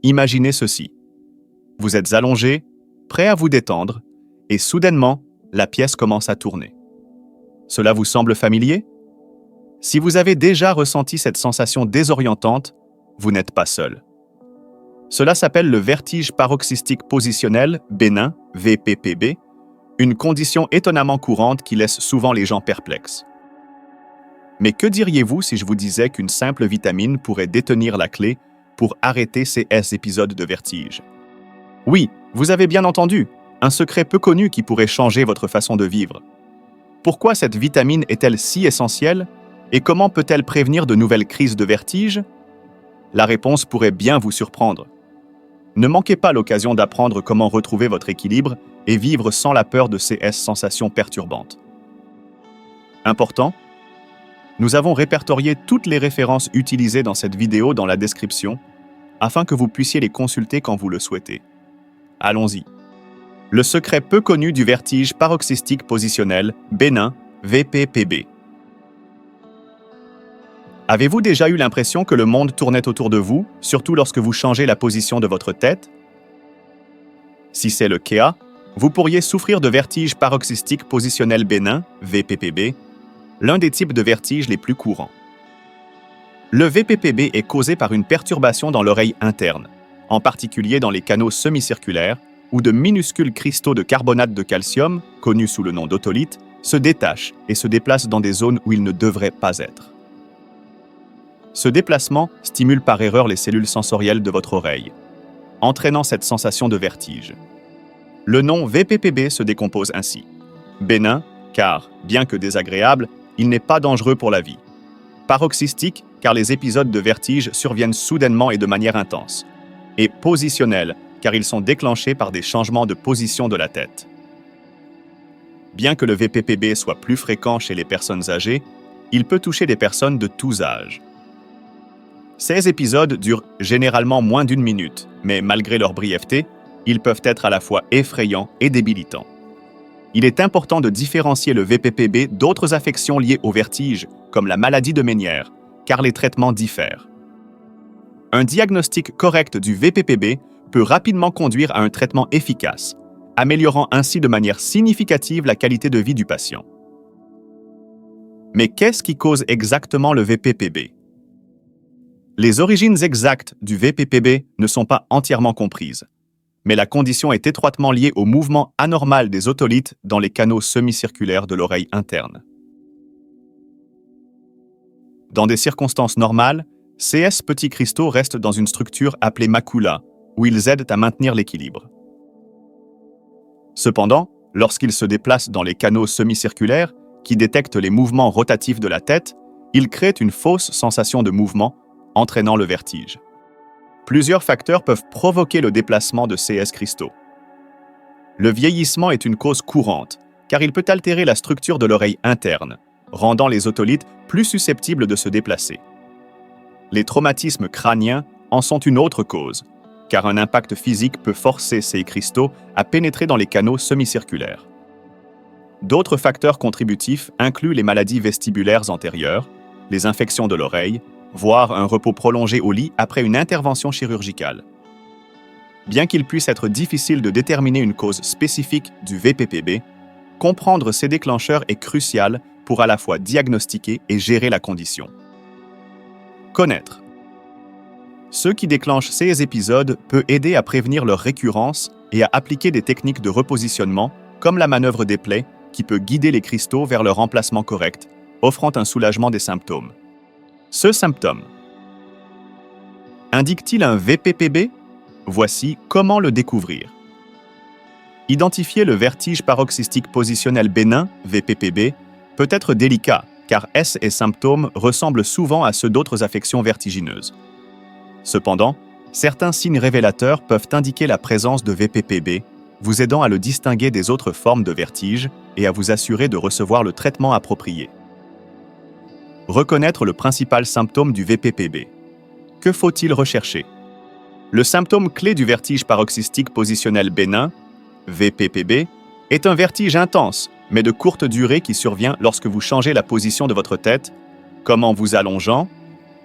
Imaginez ceci. Vous êtes allongé, prêt à vous détendre, et soudainement, la pièce commence à tourner. Cela vous semble familier? Si vous avez déjà ressenti cette sensation désorientante, vous n'êtes pas seul. Cela s'appelle le vertige paroxystique positionnel bénin, VPPB, une condition étonnamment courante qui laisse souvent les gens perplexes. Mais que diriez-vous si je vous disais qu'une simple vitamine pourrait détenir la clé pour arrêter ces épisodes de vertige? Oui, vous avez bien entendu, un secret peu connu qui pourrait changer votre façon de vivre. Pourquoi cette vitamine est-elle si essentielle et comment peut-elle prévenir de nouvelles crises de vertige? La réponse pourrait bien vous surprendre. Ne manquez pas l'occasion d'apprendre comment retrouver votre équilibre et vivre sans la peur de ces sensations perturbantes. Important, nous avons répertorié toutes les références utilisées dans cette vidéo dans la description afin que vous puissiez les consulter quand vous le souhaitez. Allons-y. Le secret peu connu du vertige paroxystique positionnel bénin, VPPB. Avez-vous déjà eu l'impression que le monde tournait autour de vous, surtout lorsque vous changez la position de votre tête? Si c'est le cas, vous pourriez souffrir de vertige paroxystique positionnel bénin, VPPB, l'un des types de vertiges les plus courants. Le VPPB est causé par une perturbation dans l'oreille interne, en particulier dans les canaux semi-circulaires, où de minuscules cristaux de carbonate de calcium, connus sous le nom d'otolite, se détachent et se déplacent dans des zones où ils ne devraient pas être. Ce déplacement stimule par erreur les cellules sensorielles de votre oreille, entraînant cette sensation de vertige. Le nom VPPB se décompose ainsi. Bénin, car, bien que désagréable, il n'est pas dangereux pour la vie. Paroxystique, car les épisodes de vertige surviennent soudainement et de manière intense. Et positionnel, car ils sont déclenchés par des changements de position de la tête. Bien que le VPPB soit plus fréquent chez les personnes âgées, il peut toucher des personnes de tous âges. Ces épisodes durent généralement moins d'1 minute, mais malgré leur brièveté, ils peuvent être à la fois effrayants et débilitants. Il est important de différencier le VPPB d'autres affections liées au vertige, comme la maladie de Ménière, car les traitements diffèrent. Un diagnostic correct du VPPB peut rapidement conduire à un traitement efficace, améliorant ainsi de manière significative la qualité de vie du patient. Mais qu'est-ce qui cause exactement le VPPB? Les origines exactes du VPPB ne sont pas entièrement comprises, mais la condition est étroitement liée au mouvement anormal des otolites dans les canaux semi-circulaires de l'oreille interne. Dans des circonstances normales, ces petits cristaux restent dans une structure appelée macula, où ils aident à maintenir l'équilibre. Cependant, lorsqu'ils se déplacent dans les canaux semi-circulaires, qui détectent les mouvements rotatifs de la tête, ils créent une fausse sensation de mouvement, entraînant le vertige. Plusieurs facteurs peuvent provoquer le déplacement de ces cristaux. Le vieillissement est une cause courante, car il peut altérer la structure de l'oreille interne, rendant les otolites plus susceptibles de se déplacer. Les traumatismes crâniens en sont une autre cause, car un impact physique peut forcer ces cristaux à pénétrer dans les canaux semi-circulaires. D'autres facteurs contributifs incluent les maladies vestibulaires antérieures, les infections de l'oreille, voire un repos prolongé au lit après une intervention chirurgicale. Bien qu'il puisse être difficile de déterminer une cause spécifique du VPPB, comprendre ces déclencheurs est crucial pour à la fois diagnostiquer et gérer la condition. Connaître. Ce qui déclenche ces épisodes peut aider à prévenir leur récurrence et à appliquer des techniques de repositionnement, comme la manœuvre des plaies, qui peut guider les cristaux vers leur emplacement correct, offrant un soulagement des symptômes. Ce symptôme indique-t-il un VPPB? Voici comment le découvrir. Identifier le vertige paroxystique positionnel bénin, VPPB, peut être délicat, car ces symptômes ressemblent souvent à ceux d'autres affections vertigineuses. Cependant, certains signes révélateurs peuvent indiquer la présence de VPPB, vous aidant à le distinguer des autres formes de vertige et à vous assurer de recevoir le traitement approprié. Reconnaître le principal symptôme du VPPB. Que faut-il rechercher? Le symptôme clé du vertige paroxystique positionnel bénin, VPPB, est un vertige intense, mais de courte durée qui survient lorsque vous changez la position de votre tête, comme en vous allongeant,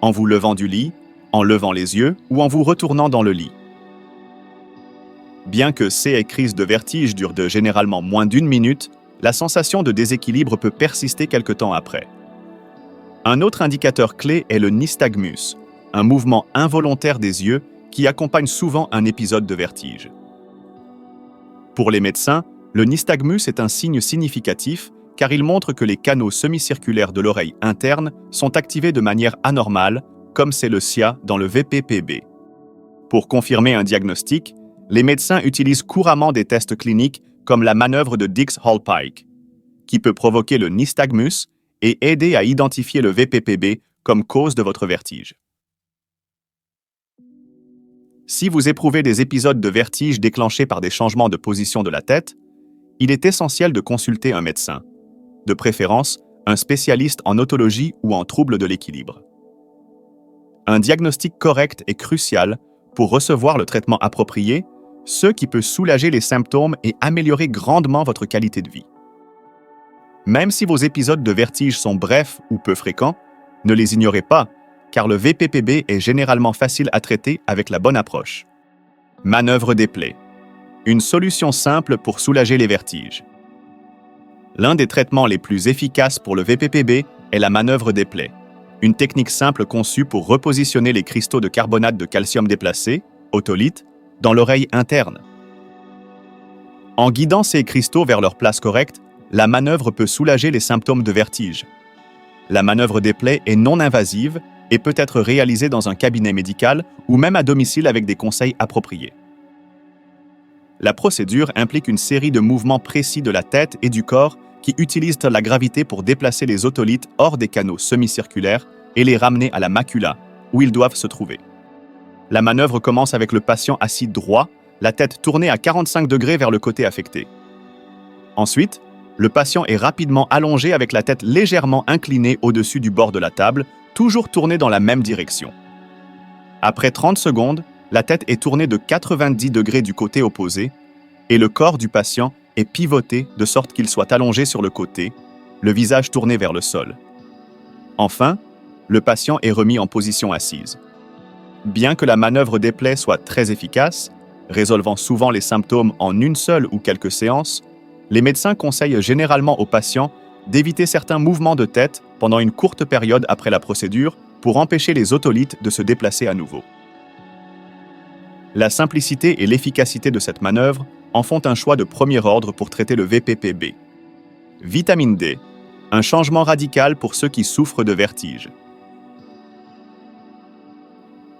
en vous levant du lit, en levant les yeux ou en vous retournant dans le lit. Bien que ces crises de vertige durent généralement moins d'1 minute, la sensation de déséquilibre peut persister quelque temps après. Un autre indicateur clé est le nystagmus, un mouvement involontaire des yeux qui accompagne souvent un épisode de vertige. Pour les médecins, le nystagmus est un signe significatif car il montre que les canaux semi-circulaires de l'oreille interne sont activés de manière anormale, comme c'est le cas dans le VPPB. Pour confirmer un diagnostic, les médecins utilisent couramment des tests cliniques comme la manœuvre de Dix-Hallpike, qui peut provoquer le nystagmus et aider à identifier le VPPB comme cause de votre vertige. Si vous éprouvez des épisodes de vertige déclenchés par des changements de position de la tête, il est essentiel de consulter un médecin, de préférence un spécialiste en otologie ou en troubles de l'équilibre. Un diagnostic correct est crucial pour recevoir le traitement approprié, ce qui peut soulager les symptômes et améliorer grandement votre qualité de vie. Même si vos épisodes de vertige sont brefs ou peu fréquents, ne les ignorez pas, car le VPPB est généralement facile à traiter avec la bonne approche. Manœuvre des plaies. Une solution simple pour soulager les vertiges. L'un des traitements les plus efficaces pour le VPPB est la manœuvre des plaies, une technique simple conçue pour repositionner les cristaux de carbonate de calcium déplacés, otolithes, dans l'oreille interne. En guidant ces cristaux vers leur place correcte, la manœuvre peut soulager les symptômes de vertige. La manœuvre des plaies est non invasive et peut être réalisée dans un cabinet médical ou même à domicile avec des conseils appropriés. La procédure implique une série de mouvements précis de la tête et du corps qui utilisent la gravité pour déplacer les otolithes hors des canaux semi-circulaires et les ramener à la macula, où ils doivent se trouver. La manœuvre commence avec le patient assis droit, la tête tournée à 45 degrés vers le côté affecté. Ensuite, le patient est rapidement allongé avec la tête légèrement inclinée au-dessus du bord de la table, toujours tournée dans la même direction. Après 30 secondes, la tête est tournée de 90 degrés du côté opposé et le corps du patient est pivoté de sorte qu'il soit allongé sur le côté, le visage tourné vers le sol. Enfin, le patient est remis en position assise. Bien que la manœuvre des plaies soit très efficace, résolvant souvent les symptômes en une seule ou quelques séances, les médecins conseillent généralement aux patients d'éviter certains mouvements de tête pendant une courte période après la procédure pour empêcher les otolithes de se déplacer à nouveau. La simplicité et l'efficacité de cette manœuvre en font un choix de premier ordre pour traiter le VPPB. Vitamine D, un changement radical pour ceux qui souffrent de vertige.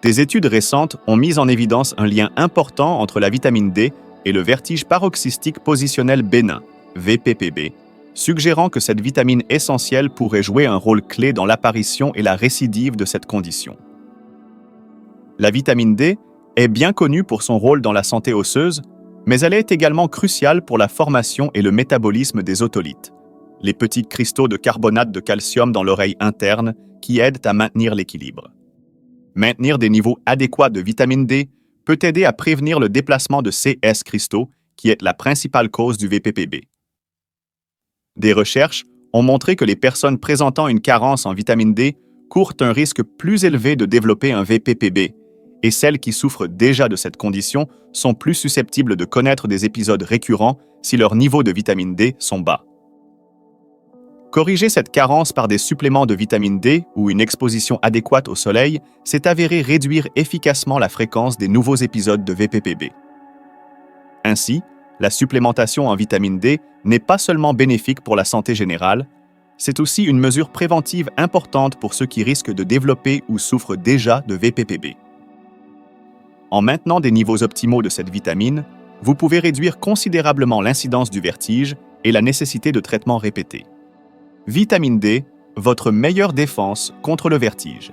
Des études récentes ont mis en évidence un lien important entre la vitamine D et le vertige paroxystique positionnel bénin, VPPB, suggérant que cette vitamine essentielle pourrait jouer un rôle clé dans l'apparition et la récidive de cette condition. La vitamine D est bien connue pour son rôle dans la santé osseuse, mais elle est également cruciale pour la formation et le métabolisme des otolithes, les petits cristaux de carbonate de calcium dans l'oreille interne qui aident à maintenir l'équilibre. Maintenir des niveaux adéquats de vitamine D peut aider à prévenir le déplacement de ces cristaux, qui est la principale cause du VPPB. Des recherches ont montré que les personnes présentant une carence en vitamine D courent un risque plus élevé de développer un VPPB, et celles qui souffrent déjà de cette condition sont plus susceptibles de connaître des épisodes récurrents si leurs niveaux de vitamine D sont bas. Corriger cette carence par des suppléments de vitamine D ou une exposition adéquate au soleil s'est avéré réduire efficacement la fréquence des nouveaux épisodes de VPPB. Ainsi, la supplémentation en vitamine D n'est pas seulement bénéfique pour la santé générale, c'est aussi une mesure préventive importante pour ceux qui risquent de développer ou souffrent déjà de VPPB. En maintenant des niveaux optimaux de cette vitamine, vous pouvez réduire considérablement l'incidence du vertige et la nécessité de traitements répétés. Vitamine D, votre meilleure défense contre le vertige.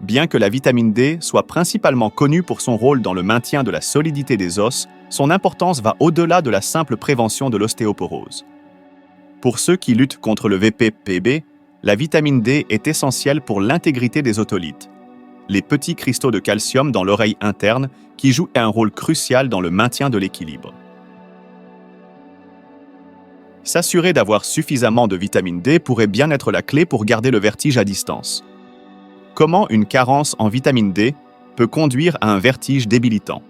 Bien que la vitamine D soit principalement connue pour son rôle dans le maintien de la solidité des os, son importance va au-delà de la simple prévention de l'ostéoporose. Pour ceux qui luttent contre le VPPB, la vitamine D est essentielle pour l'intégrité des otolithes, les petits cristaux de calcium dans l'oreille interne qui jouent un rôle crucial dans le maintien de l'équilibre. S'assurer d'avoir suffisamment de vitamine D pourrait bien être la clé pour garder le vertige à distance. Comment une carence en vitamine D peut conduire à un vertige débilitant?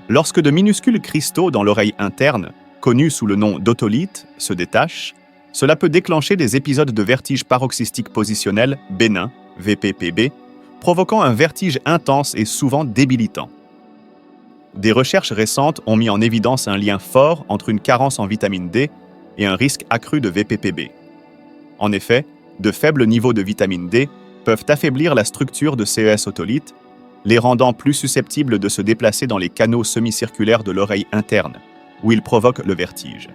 Lorsque de minuscules cristaux dans l'oreille interne, connus sous le nom d'otolithes, se détachent, cela peut déclencher des épisodes de vertige paroxystique positionnel bénin, VPPB, provoquant un vertige intense et souvent débilitant. Des recherches récentes ont mis en évidence un lien fort entre une carence en vitamine D et un risque accru de VPPB. En effet, de faibles niveaux de vitamine D peuvent affaiblir la structure de ces otolithes, les rendant plus susceptibles de se déplacer dans les canaux semi-circulaires de l'oreille interne, où ils provoquent le vertige.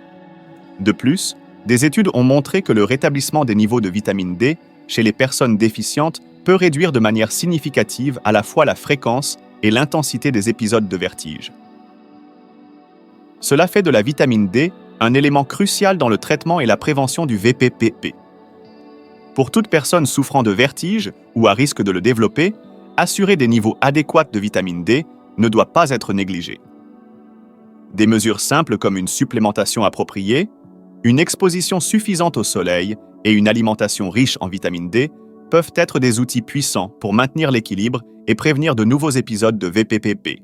De plus, des études ont montré que le rétablissement des niveaux de vitamine D chez les personnes déficientes peut réduire de manière significative à la fois la fréquence et l'intensité des épisodes de vertige. Cela fait de la vitamine D un élément crucial dans le traitement et la prévention du VPPB. Pour toute personne souffrant de vertige ou à risque de le développer, assurer des niveaux adéquats de vitamine D ne doit pas être négligé. Des mesures simples comme une supplémentation appropriée, une exposition suffisante au soleil et une alimentation riche en vitamine D peuvent être des outils puissants pour maintenir l'équilibre et prévenir de nouveaux épisodes de VPPB.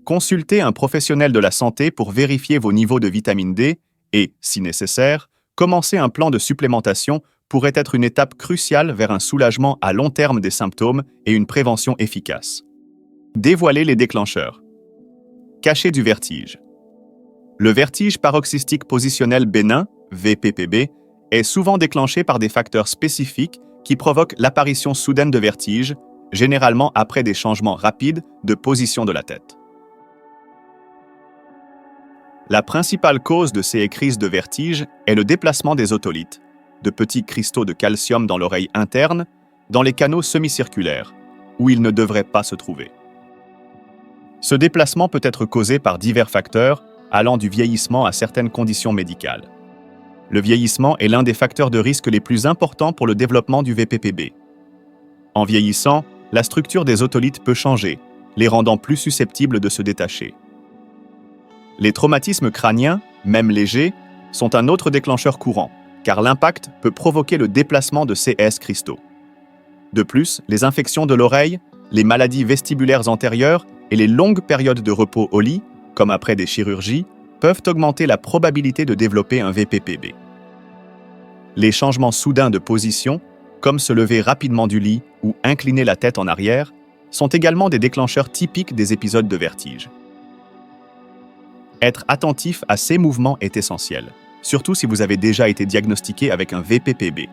Consultez un professionnel de la santé pour vérifier vos niveaux de vitamine D et, si nécessaire, commencer un plan de supplémentation pourrait être une étape cruciale vers un soulagement à long terme des symptômes et une prévention efficace. Dévoiler les déclencheurs. Cachet du vertige. Le vertige paroxystique positionnel bénin, VPPB, est souvent déclenché par des facteurs spécifiques qui provoquent l'apparition soudaine de vertige, généralement après des changements rapides de position de la tête. La principale cause de ces crises de vertige est le déplacement des otolithes, de petits cristaux de calcium dans l'oreille interne, dans les canaux semi-circulaires, où ils ne devraient pas se trouver. Ce déplacement peut être causé par divers facteurs, allant du vieillissement à certaines conditions médicales. Le vieillissement est l'un des facteurs de risque les plus importants pour le développement du VPPB. En vieillissant, la structure des otolithes peut changer, les rendant plus susceptibles de se détacher. Les traumatismes crâniens, même légers, sont un autre déclencheur courant, car l'impact peut provoquer le déplacement de ces cristaux. De plus, les infections de l'oreille, les maladies vestibulaires antérieures et les longues périodes de repos au lit, comme après des chirurgies, peuvent augmenter la probabilité de développer un VPPB. Les changements soudains de position, comme se lever rapidement du lit ou incliner la tête en arrière, sont également des déclencheurs typiques des épisodes de vertige. Être attentif à ces mouvements est essentiel, surtout si vous avez déjà été diagnostiqué avec un VPPB.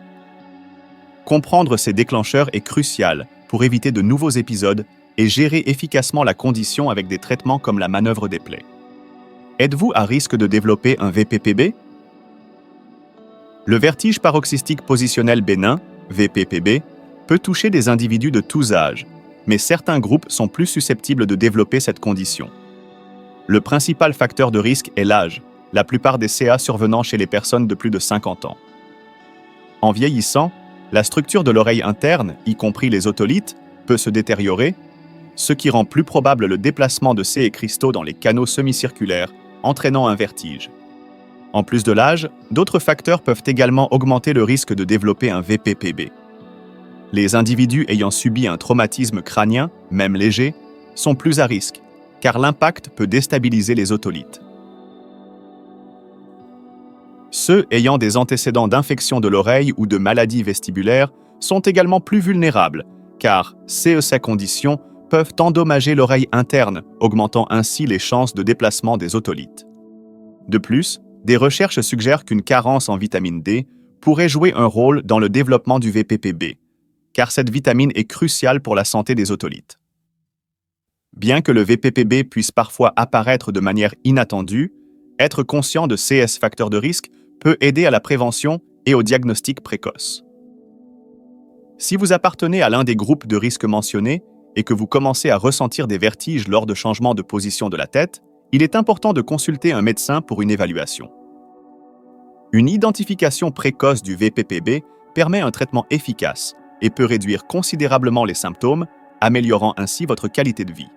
Comprendre ces déclencheurs est crucial pour éviter de nouveaux épisodes et gérer efficacement la condition avec des traitements comme la manœuvre des plaies. Êtes-vous à risque de développer un VPPB? Le vertige paroxystique positionnel bénin, VPPB, peut toucher des individus de tous âges, mais certains groupes sont plus susceptibles de développer cette condition. Le principal facteur de risque est l'âge, la plupart des CA survenant chez les personnes de plus de 50 ans. En vieillissant, la structure de l'oreille interne, y compris les otolithes, peut se détériorer, ce qui rend plus probable le déplacement de ces cristaux dans les canaux semi-circulaires, entraînant un vertige. En plus de l'âge, d'autres facteurs peuvent également augmenter le risque de développer un VPPB. Les individus ayant subi un traumatisme crânien, même léger, sont plus à risque, car l'impact peut déstabiliser les otolithes. Ceux ayant des antécédents d'infection de l'oreille ou de maladies vestibulaires sont également plus vulnérables, car ces conditions peuvent endommager l'oreille interne, augmentant ainsi les chances de déplacement des otolithes. De plus, des recherches suggèrent qu'une carence en vitamine D pourrait jouer un rôle dans le développement du VPPB, car cette vitamine est cruciale pour la santé des otolithes. Bien que le VPPB puisse parfois apparaître de manière inattendue, être conscient de ces facteurs de risque peut aider à la prévention et au diagnostic précoce. Si vous appartenez à l'un des groupes de risque mentionnés et que vous commencez à ressentir des vertiges lors de changements de position de la tête, il est important de consulter un médecin pour une évaluation. Une identification précoce du VPPB permet un traitement efficace et peut réduire considérablement les symptômes, améliorant ainsi votre qualité de vie.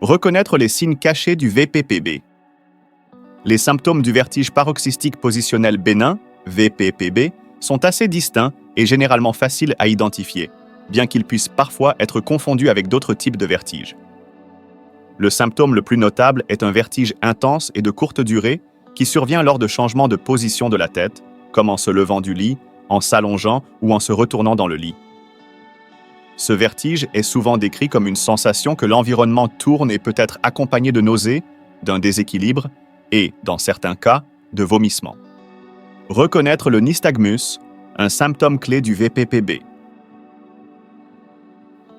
Reconnaître les signes cachés du VPPB. Les symptômes du vertige paroxystique positionnel bénin, VPPB, sont assez distincts et généralement faciles à identifier, bien qu'ils puissent parfois être confondus avec d'autres types de vertiges. Le symptôme le plus notable est un vertige intense et de courte durée qui survient lors de changements de position de la tête, comme en se levant du lit, en s'allongeant ou en se retournant dans le lit. Ce vertige est souvent décrit comme une sensation que l'environnement tourne et peut être accompagné de nausées, d'un déséquilibre et, dans certains cas, de vomissements. Reconnaître le nystagmus, un symptôme clé du VPPB.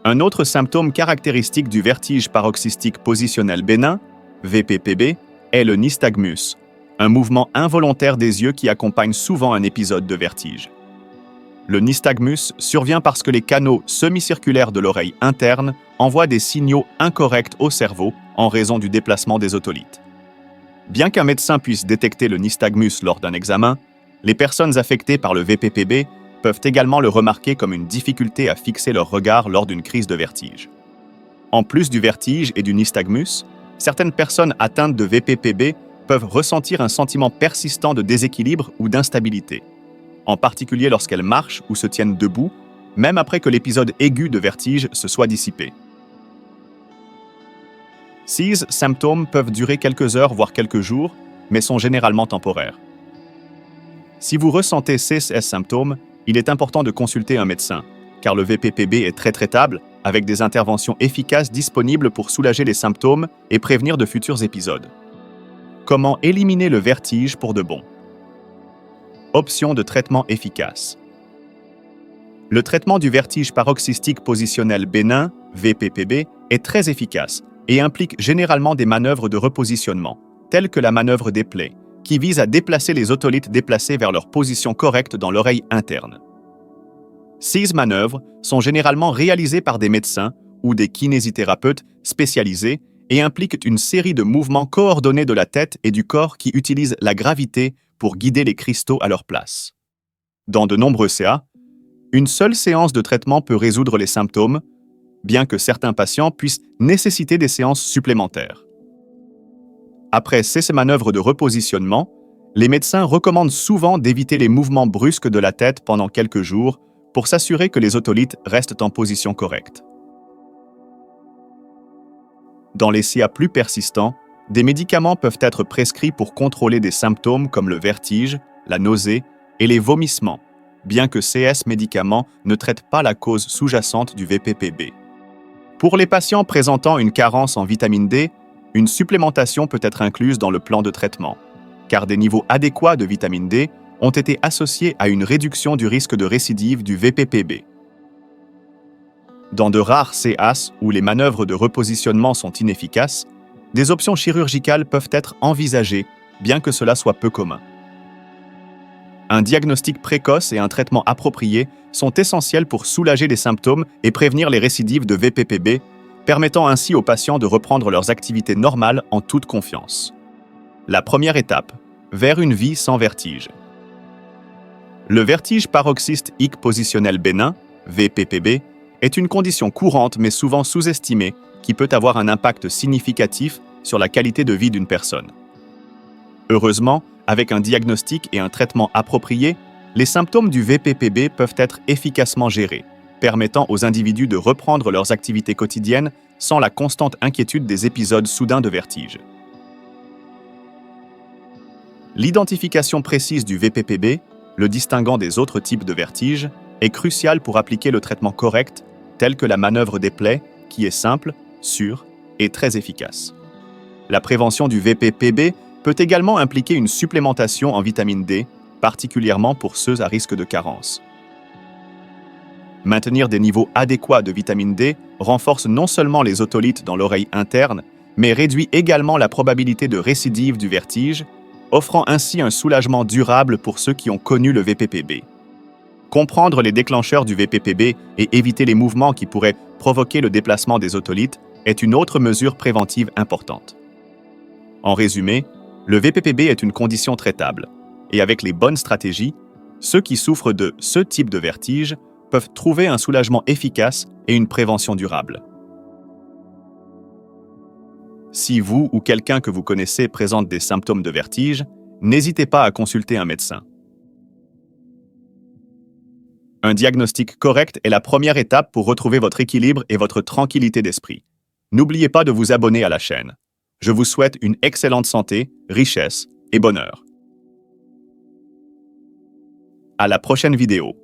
Un autre symptôme caractéristique du vertige paroxystique positionnel bénin, VPPB, est le nystagmus, un mouvement involontaire des yeux qui accompagne souvent un épisode de vertige. Le nystagmus survient parce que les canaux semi-circulaires de l'oreille interne envoient des signaux incorrects au cerveau en raison du déplacement des otolithes. Bien qu'un médecin puisse détecter le nystagmus lors d'un examen, les personnes affectées par le VPPB peuvent également le remarquer comme une difficulté à fixer leur regard lors d'une crise de vertige. En plus du vertige et du nystagmus, certaines personnes atteintes de VPPB peuvent ressentir un sentiment persistant de déséquilibre ou d'instabilité, en particulier lorsqu'elles marchent ou se tiennent debout, même après que l'épisode aigu de vertige se soit dissipé. Ces symptômes peuvent durer quelques heures voire quelques jours, mais sont généralement temporaires. Si vous ressentez ces symptômes, il est important de consulter un médecin, car le VPPB est très traitable, avec des interventions efficaces disponibles pour soulager les symptômes et prévenir de futurs épisodes. Comment éliminer le vertige pour de bon? Options de traitement efficaces. Le traitement du vertige paroxystique positionnel bénin, VPPB, est très efficace et implique généralement des manœuvres de repositionnement, telles que la manœuvre des plaies, qui vise à déplacer les otolithes déplacés vers leur position correcte dans l'oreille interne. Ces manœuvres sont généralement réalisées par des médecins ou des kinésithérapeutes spécialisés et impliquent une série de mouvements coordonnés de la tête et du corps qui utilisent la gravité pour guider les cristaux à leur place. Dans de nombreux cas, une seule séance de traitement peut résoudre les symptômes, bien que certains patients puissent nécessiter des séances supplémentaires. Après ces manœuvres de repositionnement, les médecins recommandent souvent d'éviter les mouvements brusques de la tête pendant quelques jours pour s'assurer que les otolithes restent en position correcte. Dans les cas plus persistants, des médicaments peuvent être prescrits pour contrôler des symptômes comme le vertige, la nausée et les vomissements, bien que ces médicaments ne traitent pas la cause sous-jacente du VPPB. Pour les patients présentant une carence en vitamine D, une supplémentation peut être incluse dans le plan de traitement, car des niveaux adéquats de vitamine D ont été associés à une réduction du risque de récidive du VPPB. Dans de rares CAS où les manœuvres de repositionnement sont inefficaces, des options chirurgicales peuvent être envisagées, bien que cela soit peu commun. Un diagnostic précoce et un traitement approprié sont essentiels pour soulager les symptômes et prévenir les récidives de VPPB, permettant ainsi aux patients de reprendre leurs activités normales en toute confiance. La première étape, vers une vie sans vertige. Le vertige paroxystique positionnel bénin, VPPB, est une condition courante mais souvent sous-estimée qui peut avoir un impact significatif sur la qualité de vie d'une personne. Heureusement, avec un diagnostic et un traitement appropriés, les symptômes du VPPB peuvent être efficacement gérés, permettant aux individus de reprendre leurs activités quotidiennes sans la constante inquiétude des épisodes soudains de vertige. L'identification précise du VPPB, le distinguant des autres types de vertige, est cruciale pour appliquer le traitement correct, tel que la manœuvre des plaies, qui est simple, sûre et très efficace. La prévention du VPPB peut également impliquer une supplémentation en vitamine D, particulièrement pour ceux à risque de carence. Maintenir des niveaux adéquats de vitamine D renforce non seulement les otolithes dans l'oreille interne, mais réduit également la probabilité de récidive du vertige, offrant ainsi un soulagement durable pour ceux qui ont connu le VPPB. Comprendre les déclencheurs du VPPB et éviter les mouvements qui pourraient provoquer le déplacement des otolithes est une autre mesure préventive importante. En résumé, le VPPB est une condition traitable, et avec les bonnes stratégies, ceux qui souffrent de ce type de vertige peuvent trouver un soulagement efficace et une prévention durable. Si vous ou quelqu'un que vous connaissez présente des symptômes de vertige, n'hésitez pas à consulter un médecin. Un diagnostic correct est la première étape pour retrouver votre équilibre et votre tranquillité d'esprit. N'oubliez pas de vous abonner à la chaîne. Je vous souhaite une excellente santé, richesse et bonheur. À la prochaine vidéo.